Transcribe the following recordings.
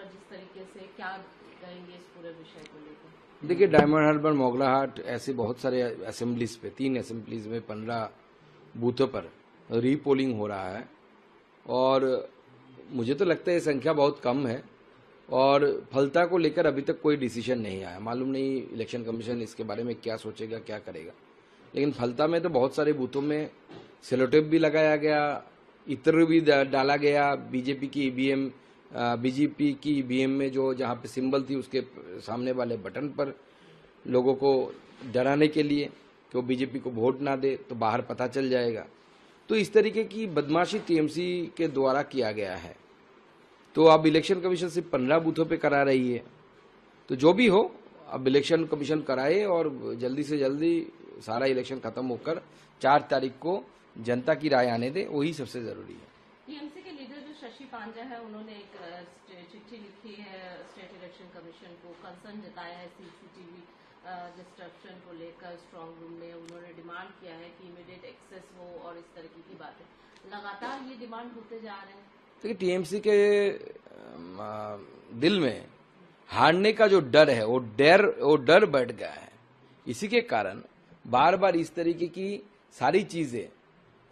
जिस तरीके से क्या कहेंगे इस पूरे विषय को लेकर? देखिए, डायमंड हार्बर, मोगलाहाट ऐसे बहुत सारे असेंबलीज पे 3 असेंबलीज में 15 बूथों पर रीपोलिंग हो रहा है और मुझे तो लगता है ये संख्या बहुत कम है और फलता को लेकर अभी तक कोई डिसीजन नहीं आया। मालूम नहीं इलेक्शन कमीशन इसके बारे में क्या सोचेगा, क्या करेगा। लेकिन फलता में तो बहुत सारे बूथों में सेलोटेप भी लगाया गया, इत्र भी डाला गया, बीजेपी की ईवीएम में जो जहाँ पे सिंबल थी उसके सामने वाले बटन पर लोगों को डराने के लिए कि वो बीजेपी को वोट ना दे तो बाहर पता चल जाएगा। तो इस तरीके की बदमाशी टीएमसी के द्वारा किया गया है। तो अब इलेक्शन कमीशन सिर्फ 15 बूथों पे करा रही है। तो जो भी हो, अब इलेक्शन कमीशन कराए और जल्दी से जल्दी सारा इलेक्शन खत्म होकर 4 तारीख को जनता की राय आने दे, वही सबसे जरूरी है। टीएमसी के लीडर जो शशि पांजा है, उन्होंने एक चिट्ठी लिखी है स्टेट इलेक्शन कमीशन को, कंसर्न जताया है सीसीटीवी डिस्ट्रप्शन को लेकर स्ट्रांग रूम में। उन्होंने डिमांड किया है कि इमीडिएट एक्सेस हो और इस तरीके की बातें लगातार ये डिमांड होते जा रहे हैं। देखिए, टीएमसी के दिल में हारने का जो डर है वो डर बैठ गया है। इसी के कारण बार बार इस तरीके की सारी चीजें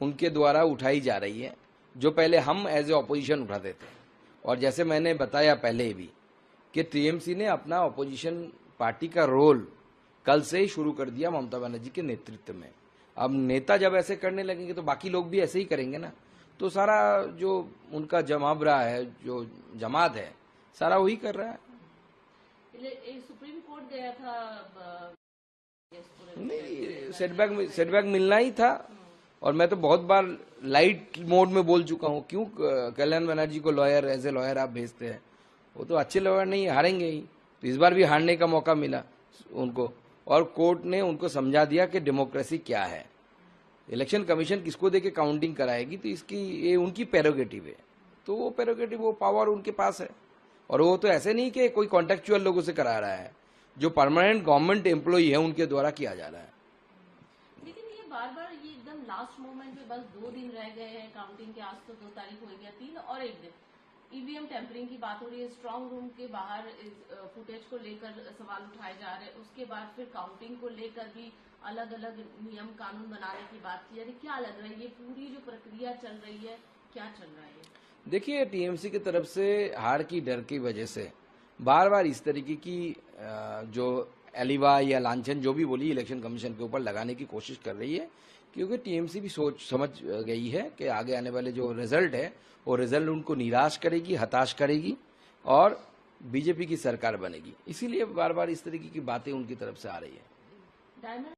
उनके द्वारा उठाई जा रही है जो पहले हम एज ए ऑपोजिशन उठाते थे। और जैसे मैंने बताया पहले भी कि टीएमसी ने अपना ऑपोजिशन पार्टी का रोल कल से ही शुरू कर दिया ममता बनर्जी के नेतृत्व में। अब नेता जब ऐसे करने लगेंगे तो बाकी लोग भी ऐसे ही करेंगे ना। तो सारा जो उनका जमावड़ा है, जो जमात है, सारा वही कर रहा है। सुप्रीम कोर्ट गया था, नहीं, सेटबैक मिलना ही था। और मैं तो बहुत बार लाइट मोड में बोल चुका हूँ, क्यों कल्याण बनर्जी को लॉयर एज ए लॉयर आप भेजते हैं? वो तो अच्छे लॉयर नहीं, हारेंगे ही। तो इस बार भी हारने का मौका मिला उनको और कोर्ट ने उनको समझा दिया कि डेमोक्रेसी क्या है। इलेक्शन कमीशन किसको देके काउंटिंग कराएगी तो इसकी ये उनकी प्रेरोगेटिव है। तो वो प्रेरोगेटिव, वो पावर उनके पास है। और वो तो ऐसे नहीं कि कोई कॉन्ट्रेक्चुअल लोगों से करा रहा है, जो परमानेंट गवर्नमेंट एम्प्लॉई है उनके द्वारा किया जा रहा है। लेकिन ये बार बार ये एकदम लास्ट मोमेंट पे बस 2 दिन रह गए हैं काउंटिंग के, आज तो 2 तारीख हो गया, 3 और 1 दिन ईवीएम टेम्परिंग की बात हो रही है। स्ट्रांग रूम के बाहर फुटेज को लेकर सवाल उठाए जा रहे हैं। उसके बाद फिर काउंटिंग को लेकर भी अलग अलग नियम कानून बनाने की बात की जा रही है। क्या लग रहा है ये पूरी जो प्रक्रिया चल रही है, क्या चल रहा है? देखिए, टीएमसी की तरफ से हार की डर की वजह से बार बार इस तरीके की जो एलिवा या लांछन जो भी बोली इलेक्शन कमीशन के ऊपर लगाने की कोशिश कर रही है, क्योंकि टीएमसी भी सोच समझ गई है कि आगे आने वाले जो रिजल्ट है वो रिजल्ट उनको निराश करेगी, हताश करेगी और बीजेपी की सरकार बनेगी। इसीलिए बार बार इस तरीके की बातें उनकी तरफ से आ रही है।